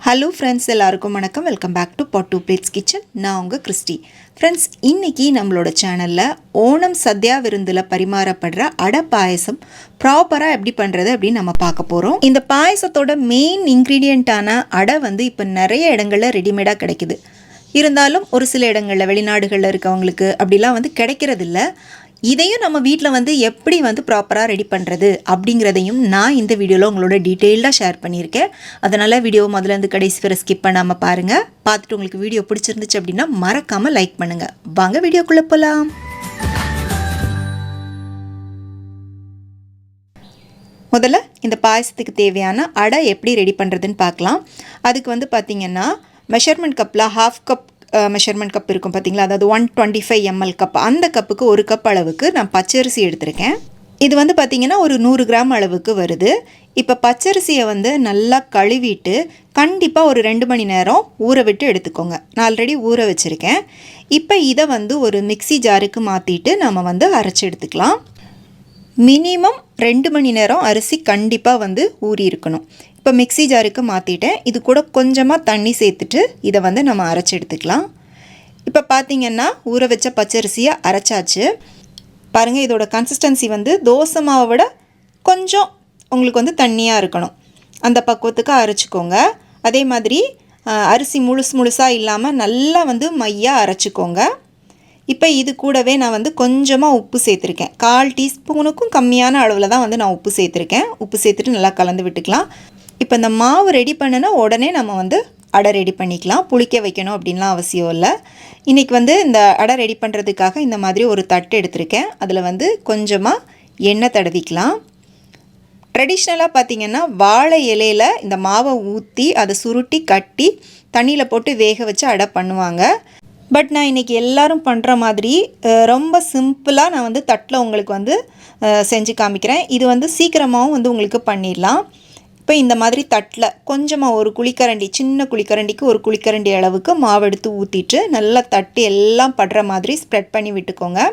Hello friends, எல்லாருக்கும் வணக்கம். Welcome back to Pot To Plates Kitchen. நான் உங்கள் கிறிஸ்டி. ஃப்ரெண்ட்ஸ், இன்றைக்கி நம்மளோட சேனலில் ஓணம் சத்யா விருந்தில் பரிமாறப்படுற அடை பாயசம் ப்ராப்பராக எப்படி பண்ணுறது அப்படின்னு நம்ம பார்க்க போகிறோம். இந்த பாயசத்தோட மெயின் இன்க்ரீடியண்ட்டான அடை இப்போ நிறைய இடங்களில் ரெடிமேடாக கிடைக்குது. இருந்தாலும் ஒரு சில இடங்களில் வெளிநாடுகளில் இருக்கவங்களுக்கு அப்படிலாம் கிடைக்கிறதில்ல. இதையும் நம்ம வீட்டில் எப்படி ப்ராப்பராக ரெடி பண்ணுறது அப்படிங்கிறதையும் நான் இந்த வீடியோவில் உங்களோட டீட்டெயில்டாக ஷேர் பண்ணியிருக்கேன். அதனால் வீடியோ முதலேருந்து கடைசி வரை ஸ்கிப் பண்ணாமல் பாருங்கள். பார்த்துட்டு உங்களுக்கு வீடியோ பிடிச்சிருந்துச்சு அப்படின்னா மறக்காமல் லைக் பண்ணுங்கள். வாங்க வீடியோக்குள்ளே போகலாம். முதல்ல இந்த பாயசத்துக்கு தேவையான அடை எப்படி ரெடி பண்ணுறதுன்னு பார்க்கலாம். அதுக்கு பார்த்திங்கன்னா மெஷர்மெண்ட் கப்பில் ½ கப் மெஷர்மெண்ட் கப் இருக்கும் பார்த்திங்களா, அதாவது 125 ml கப், அந்த கப்புக்கு 1 கப் அளவுக்கு நான் பச்சரிசி எடுத்திருக்கேன். இது பார்த்திங்கன்னா ஒரு 100 கிராம் அளவுக்கு வருது. இப்போ பச்சரிசியை நல்லா கழுவிட்டு கண்டிப்பாக ஒரு 2 மணி நேரம் ஊற விட்டு எடுத்துக்கோங்க. நான் ஆல்ரெடி ஊற வச்சுருக்கேன். இப்போ இதை ஒரு மிக்சி ஜாருக்கு மாற்றிட்டு நம்ம அரைச்சி எடுத்துக்கலாம். மினிமம் 2 மணி நேரம் அரிசி கண்டிப்பாக ஊறி இருக்கணும். இப்போ மிக்சி ஜாருக்கு மாற்றிட்டேன். இது கூட கொஞ்சமாக தண்ணி சேர்த்துட்டு இதை நம்ம அரைச்சி எடுத்துக்கலாம். இப்போ பார்த்திங்கன்னா ஊற வச்ச பச்சரிசியை அரைச்சாச்சு. பாருங்கள், இதோட கன்சிஸ்டன்சி தோசை மாவை விட கொஞ்சம் உங்களுக்கு தண்ணியாக இருக்கணும். அந்த பக்குவத்துக்கு அரைச்சிக்கோங்க. அதே மாதிரி அரிசி முழுசாக இல்லாமல் நல்லா மையாக அரைச்சிக்கோங்க. இப்போ இது கூடவே நான் கொஞ்சமாக உப்பு சேர்த்துருக்கேன். 1/4 டீஸ்பூனுக்கும் கம்மியான அளவில் தான் நான் உப்பு சேர்த்துருக்கேன். உப்பு சேர்த்துட்டு நல்லா கலந்து விட்டுக்கலாம். இப்போ இந்த மாவு ரெடி பண்ணுனா உடனே நம்ம அடை ரெடி பண்ணிக்கலாம். புளிக்க வைக்கணும் அப்படின்லாம் அவசியம் இல்லை. இன்றைக்கி இந்த அடை ரெடி பண்ணுறதுக்காக இந்த மாதிரி ஒரு தட்டு எடுத்திருக்கேன். அதில் கொஞ்சமாக எண்ணெய் தடவிக்கலாம். ட்ரெடிஷ்னலாக பார்த்திங்கன்னா வாழை இலையில் இந்த மாவை ஊற்றி அதை சுருட்டி கட்டி தண்ணியில் போட்டு வேக வச்சு அடை பண்ணுவாங்க. பட் நான் இன்றைக்கி எல்லோரும் பண்ணுற மாதிரி ரொம்ப சிம்பிளாக நான் தட்டில் உங்களுக்கு செஞ்சு காமிக்கிறேன். இது சீக்கிரமாகவும் உங்களுக்கு பண்ணிடலாம். இப்போ இந்த மாதிரி தட்டில் கொஞ்சமாக ஒரு குழிக்கரண்டி, சின்ன குழிக்கரண்டிக்கு ஒரு குழிக்கரண்டி அளவுக்கு மாவு எடுத்து ஊற்றிட்டு நல்லா தட்டி எல்லாம் படுற மாதிரி ஸ்ப்ரெட் பண்ணி விட்டுக்கோங்க.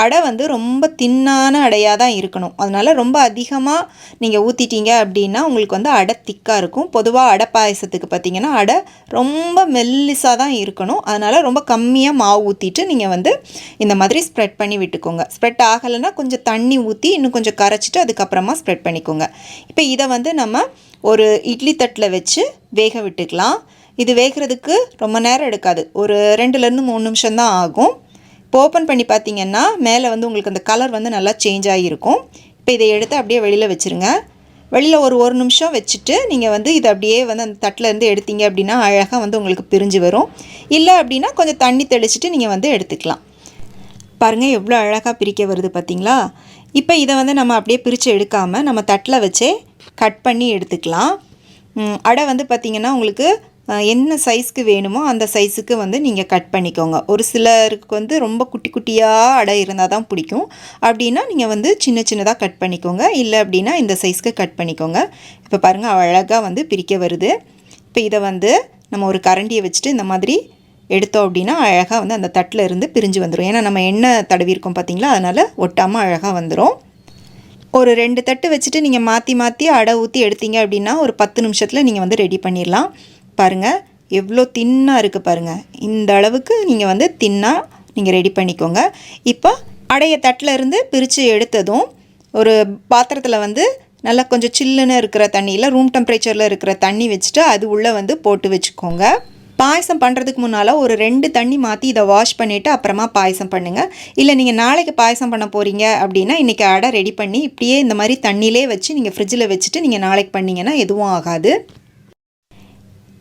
அடை ரொம்ப தின்னான அடையாக தான் இருக்கணும். அதனால் ரொம்ப அதிகமாக நீங்கள் ஊற்றிட்டீங்க அப்படின்னா உங்களுக்கு அடை திக்காக இருக்கும். பொதுவாக அடை பாயசத்துக்கு பார்த்திங்கன்னா அடை ரொம்ப மெல்லிசாக தான் இருக்கணும். அதனால் ரொம்ப கம்மியாக மாவு ஊற்றிட்டு நீங்கள் இந்த மாதிரி ஸ்ப்ரெட் பண்ணி விட்டுக்கோங்க. ஸ்ப்ரெட் ஆகலைன்னா கொஞ்சம் தண்ணி ஊற்றி இன்னும் கொஞ்சம் கரைச்சிட்டு அதுக்கப்புறமா ஸ்ப்ரெட் பண்ணிக்கோங்க. இப்போ இதை நம்ம ஒரு இட்லி தட்டில் வச்சு வேக விட்டுக்கலாம். இது வேகிறதுக்கு ரொம்ப நேரம் எடுக்காது. ஒரு 2லேருந்து 3 நிமிஷம் தான் ஆகும். இப்போ ஓப்பன் பண்ணி பார்த்திங்கன்னா மேலே உங்களுக்கு அந்த கலர் நல்லா சேஞ்ச் ஆகியிருக்கும். இப்போ இதை எடுத்து அப்படியே வெளியில் வச்சுருங்க. வெளியில் ஒரு நிமிஷம் வச்சுட்டு நீங்கள் இதை அப்படியே அந்த தட்டிலேருந்து எடுத்தீங்க அப்படின்னா அழகாக உங்களுக்கு பிரிஞ்சு வரும். இல்லை அப்படின்னா கொஞ்சம் தண்ணி தெளிச்சிட்டு நீங்கள் எடுத்துக்கலாம். பாருங்கள் எவ்வளோ அழகாக பிரிக்க வருது பார்த்திங்களா. இப்போ இதை நம்ம அப்படியே பிரித்து எடுக்காமல் நம்ம தட்டில் வச்சே கட் பண்ணி எடுத்துக்கலாம். அடை பார்த்திங்கன்னா உங்களுக்கு என்ன சைஸ்க்கு வேணுமோ அந்த சைஸுக்கு நீங்கள் கட் பண்ணிக்கோங்க. ஒரு சிலருக்கு ரொம்ப குட்டி குட்டியாக அடை இருந்தால் தான் பிடிக்கும். அப்படின்னா நீங்கள் சின்ன சின்னதாக கட் பண்ணிக்கோங்க. இல்லை அப்படின்னா இந்த சைஸ்க்கு கட் பண்ணிக்கோங்க. இப்போ பாருங்கள் அழகாக பிரிக்க வருது. இப்போ இதை நம்ம ஒரு கரண்டியை வச்சுட்டு இந்த மாதிரி எடுத்தோம் அப்படின்னா அழகாக அந்த தட்டில் இருந்து பிரிஞ்சு வந்துடும். ஏன்னா நம்ம எண்ணெய் தடவிருக்கோம் பார்த்திங்களா, அதனால் ஒட்டாமல் அழகாக வந்துடும். ஒரு 2 தட்டு வச்சுட்டு நீங்கள் மாற்றி மாற்றி அடை ஊற்றி எடுத்தீங்க அப்படின்னா ஒரு 10 நிமிஷத்தில் நீங்கள் ரெடி பண்ணிடலாம். பாருங்கள் எவ்வளோ தின்னாக இருக்குது பாருங்கள். இந்த அளவுக்கு நீங்கள் தின்னாக நீங்கள் ரெடி பண்ணிக்கோங்க. இப்போ அடைய தட்டில் இருந்து பிரித்து எடுத்ததும் ஒரு பாத்திரத்தில் நல்லா கொஞ்சம் சில்லுன்னு இருக்கிற தண்ணியில் ரூம் டெம்பரேச்சரில் இருக்கிற தண்ணி வச்சுட்டு அது உள்ளே போட்டு வச்சுக்கோங்க. பாயசம் பண்ணுறதுக்கு முன்னால் ஒரு 2 தண்ணி மாற்றி இதை வாஷ் பண்ணிவிட்டு அப்புறமா பாயசம் பண்ணுங்கள். இல்லை நீங்கள் நாளைக்கு பாயசம் பண்ண போகிறீங்க அப்படின்னா இன்றைக்கி அடை ரெடி பண்ணி இப்படியே இந்த மாதிரி தண்ணியிலே வச்சு நீங்கள் ஃப்ரிட்ஜில் வச்சுட்டு நீங்கள் நாளைக்கு பண்ணிங்கன்னா எதுவும் ஆகாது.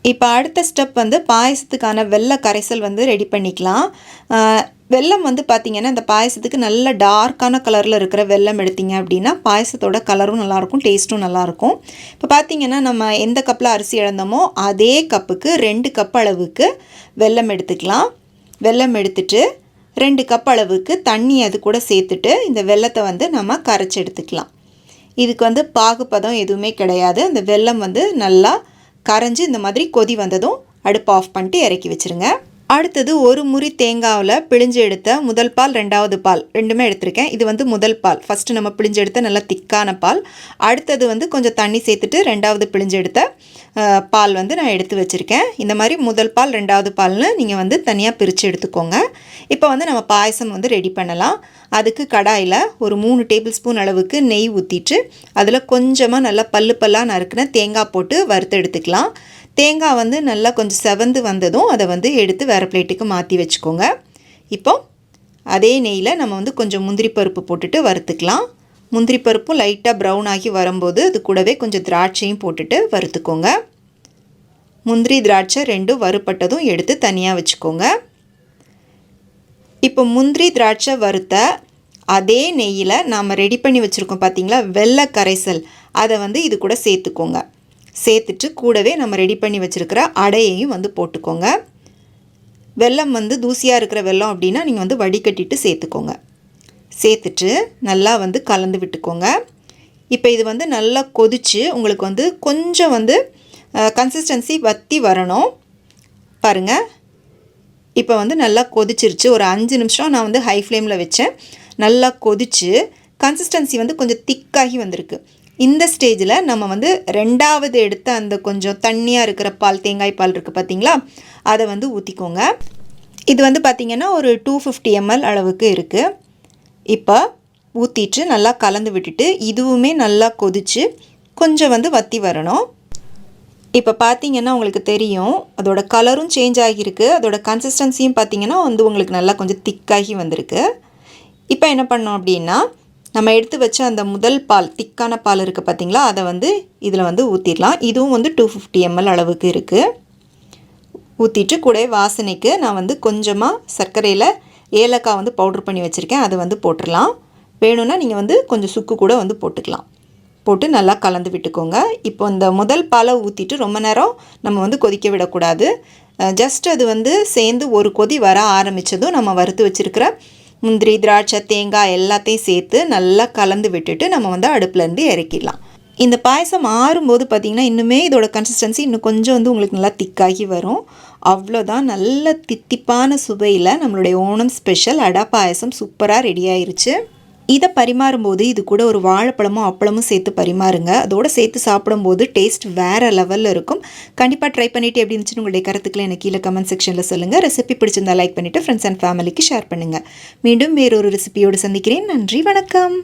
இப்போ அடுத்த ஸ்டெப் பாயசத்துக்கான வெல்ல கரைசல் ரெடி பண்ணிக்கலாம். வெல்லம் பார்த்திங்கன்னா இந்த பாயசத்துக்கு நல்ல டார்க்கான கலரில் இருக்கிற வெல்லம் எடுத்திங்க அப்படின்னா பாயசத்தோட கலரும் நல்லாயிருக்கும், டேஸ்ட்டும் நல்லாயிருக்கும். இப்போ பார்த்திங்கன்னா நம்ம எந்த கப்பில் அரிசி இழந்தோமோ அதே கப்புக்கு 2 கப் அளவுக்கு வெல்லம் எடுத்துக்கலாம். வெல்லம் எடுத்துட்டு 2 கப் அளவுக்கு தண்ணி அது கூட சேர்த்துட்டு இந்த வெல்லத்தை நம்ம கரைச்சி எடுத்துக்கலாம். இதுக்கு பாகுப்பதம் எதுவுமே கிடையாது. அந்த வெல்லம் நல்லா கரைஞ்சி இந்த மாதிரி கொதி வந்ததும் அடுப்பு ஆஃப் பண்ணிட்டு இறக்கி வச்சுருங்க. அடுத்தது ஒரு முறி தேங்காவில் பிழிஞ்சு எடுத்த முதல் பால், ரெண்டாவது பால் ரெண்டுமே எடுத்திருக்கேன். இது வந்து முதல் பால், ஃபஸ்ட்டு நம்ம பிழிஞ்சு எடுத்த நல்லா திக்கான பால். அடுத்தது வந்து கொஞ்சம் தண்ணி சேர்த்துட்டு ரெண்டாவது பிழிஞ்சு எடுத்த பால் வந்து நான் எடுத்து வச்சுருக்கேன். இந்த மாதிரி முதல் பால், ரெண்டாவது பால்னு நீங்கள் வந்து தனியாக பிரித்து எடுத்துக்கோங்க. இப்போ வந்து நம்ம பாயசம் வந்து ரெடி பண்ணலாம். அதுக்கு கடாயில் ஒரு 3 டேபிள் ஸ்பூன் அளவுக்கு நெய் ஊற்றிட்டு அதில் கொஞ்சமாக நல்லா பல்லாக நறுக்கின தேங்காய் போட்டு வறுத்து எடுத்துக்கலாம். தேங்காய் வந்து நல்லா கொஞ்சம் செவந்து வந்ததும் அதை வந்து எடுத்து வேறு பிளேட்டுக்கு மாற்றி வச்சுக்கோங்க. இப்போ அதே நெய்யில் நம்ம வந்து கொஞ்சம் முந்திரி பருப்பு போட்டுட்டு வறுத்துக்கலாம். முந்திரி பருப்பும் லைட்டாக ப்ரௌன் ஆகி வரும்போது அது கூடவே கொஞ்சம் திராட்சையும் போட்டுட்டு வறுத்துக்கோங்க. முந்திரி திராட்சை ரெண்டும் வறுப்பட்டதும் எடுத்து தனியாக வச்சுக்கோங்க. இப்போ முந்திரி திராட்சை வறுத்த அதே நெய்யில் நாம் ரெடி பண்ணி வச்சுருக்கோம் பார்த்தீங்களா வெள்ளை கரைசல், அதை வந்து இது கூட சேர்த்துக்கோங்க. சேர்த்துட்டு கூடவே நம்ம ரெடி பண்ணி வச்சுருக்கிற அடையையும் வந்து போட்டுக்கோங்க. வெல்லம் வந்து தூசியாக இருக்கிற வெல்லம் அப்படின்னா நீங்கள் வந்து வடிகட்டிட்டு சேர்த்துக்கோங்க. சேர்த்துட்டு நல்லா வந்து கலந்து விட்டுக்கோங்க. இப்போ இது வந்து நல்லா கொதித்து உங்களுக்கு வந்து கொஞ்சம் வந்து கன்சிஸ்டன்சி வற்றி வரணும். பாருங்கள், இப்போ வந்து நல்லா கொதிச்சிருச்சு. ஒரு 5 நிமிஷம் நான் வந்து ஹை ஃப்ளேமில் வச்சேன். நல்லா கொதித்து கன்சிஸ்டன்சி வந்து கொஞ்சம் திக்காகி வந்திருக்கு. இந்த ஸ்டேஜில் நம்ம வந்து ரெண்டாவது எடுத்த அந்த கொஞ்சம் தண்ணியாக இருக்கிற பால், தேங்காய் பால் இருக்குது பார்த்தீங்களா, அதை வந்து ஊற்றிக்கோங்க. இது வந்து பார்த்திங்கன்னா ஒரு 250 ml அளவுக்கு இருக்குது. இப்போ ஊற்றிட்டு நல்லா கலந்து விட்டுட்டு இதுவுமே நல்லா கொதித்து கொஞ்சம் வந்து வற்றி வரணும். இப்போ பார்த்திங்கன்னா உங்களுக்கு தெரியும் அதோட கலரும் சேஞ்ச் ஆகியிருக்கு. அதோட கன்சிஸ்டன்சியும் பார்த்திங்கன்னா வந்து உங்களுக்கு நல்லா கொஞ்சம் திக்காகி வந்திருக்கு. இப்போ என்ன பண்ணோம் அப்படின்னா நம்ம எடுத்து வச்ச அந்த முதல் பால், திக்கான பால் இருக்குது பார்த்திங்களா, அதை வந்து இதில் வந்து ஊற்றிடலாம். இதுவும் வந்து 250 ml அளவுக்கு இருக்குது. ஊற்றிட்டு கூட வாசனைக்கு நான் வந்து கொஞ்சமாக சர்க்கரையில் ஏலக்காய் வந்து பவுட்ரு பண்ணி வச்சுருக்கேன், அதை வந்து போட்டுடலாம். வேணும்னா நீங்கள் வந்து கொஞ்சம் சுக்கு கூட வந்து போட்டுக்கலாம். போட்டு நல்லா கலந்து விட்டுக்கோங்க. இப்போ இந்த முதல் பாலை ஊற்றிட்டு ரொம்ப நேரம் நம்ம வந்து கொதிக்க விடக்கூடாது. ஜஸ்ட் அது வந்து சேர்ந்து ஒரு கொதி வர ஆரம்பித்ததும் நம்ம வறுத்து வச்சுருக்கிற முந்திரி, திராட்சை, தேங்காய் எல்லாத்தையும் சேர்த்து நல்லா கலந்து விட்டுட்டு நம்ம வந்து அடுப்புலேருந்து இறக்கிடலாம். இந்த பாயசம் ஆறும்போது பார்த்திங்கன்னா இன்னுமே இதோட கன்சிஸ்டன்சி இன்னும் கொஞ்சம் வந்து உங்களுக்கு நல்லா திக்காகி வரும். அவ்வளோதான், நல்ல தித்திப்பான சுவையில் நம்மளுடைய ஓணம் ஸ்பெஷல் அடை பாயசம் சூப்பராக ரெடி ஆயிருச்சு. இதை பரிமாறும்போது இது கூட ஒரு வாழைப்பழமும் அப்பளமும் சேர்த்து பரிமாறுங்க. அதோடு சேர்த்து சாப்பிடும்போது டேஸ்ட் வேறு லெவலில் இருக்கும். கண்டிப்பாக ட்ரை பண்ணிவிட்டு எப்படி இருந்துச்சுன்னு உங்களுடைய கருத்துக்களை எனக்கு கீழே கமெண்ட் செக்ஷனில் சொல்லுங்கள். ரெசிபி பிடிச்சிருந்தா லைக் பண்ணிவிட்டு ஃப்ரெண்ட்ஸ் அண்ட் ஃபேமிலிக்கு ஷேர் பண்ணுங்கள். மீண்டும் வேறொரு ரெசிபியோடு சந்திக்கிறேன். நன்றி, வணக்கம்.